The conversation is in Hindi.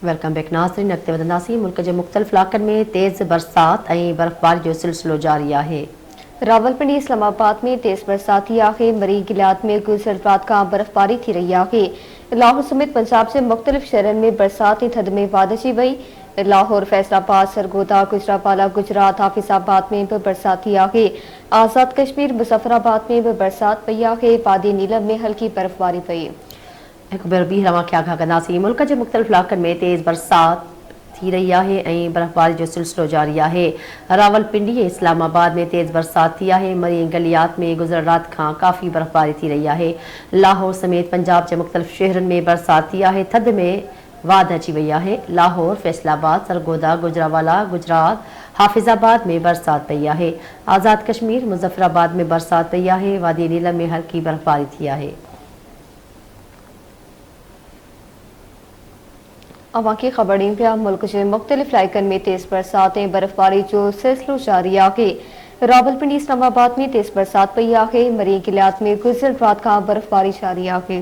वेलकम बैक नाज़रीन। अॻिते वधंदासीं। मुल्क जे मुख़्तलिफ़ इलाक़नि में तेज़ बरसात ऐं बर्फ़बारी जो सिलसिलो जारी आहे। रावलपिंडी इस्लामाबाद में तेज़ बरसात थी आहे। मरी गिलात में गुज़िरियल रात खां बर्फ़बारी थी रही आहे। लाहौर समेत पंजाब जे मुख़्तलिफ़ शहरनि में बरसात ऐं थधि में वाध अची वई। लाहौर, फैसलाबाद, सरगोदा, गुजरावाला, गुजरात, हाफिज़ाबाद में भी बरसात थी आहे। आज़ाद कश्मीर, मुज़फ़राबाद में भी बरसात पई आहे। वादी नीलम में हल्की बर्फ़बारी पई। हिकु भेरो ॿी तव्हांखे आगाह कंदासीं। मुल्क जे मुख़्तलिफ़ इलाक़नि में तेज़ बरसात थी रही आहे ऐं बर्फ़बारी जो सिलसिलो जारी आहे। रावलपिंडी ऐं इस्लामाबाद में तेज़ बरसात थी आहे। मरी ऐं गलियात में गुज़िरियल राति खां काफ़ी बर्फ़बारी थी रही आहे। लाहौर समेत पंजाब जे मुख़्तलिफ़ शहरनि में बरसात थी आहे। थधि में वाध अची वई आहे। लाहौर, फैसलाबाद, सरगोदा, गुजरावाला, गुजरात, हाफिज़ाबाद में बरसात पई आहे। आज़ाद कश्मीर, मुज़फ़राबाद में बरसात पई आहे। वादी नीलम में हल्की बर्फ़बारी थी आहे। अवांखे ख़बर ॾियूं पिया। मुल्क जे मुख़्तलिफ़ इलाइक़नि में तेज़ बरसात ऐं बर्फ़बारी जो सिलसिलो जारी आहे। रावलपिंडी इस्लामाबाद में तेज़ बरसात पई आहे। मरी गिलात में गुज़िरियल राति खां बर्फ़बारी जारी आहे।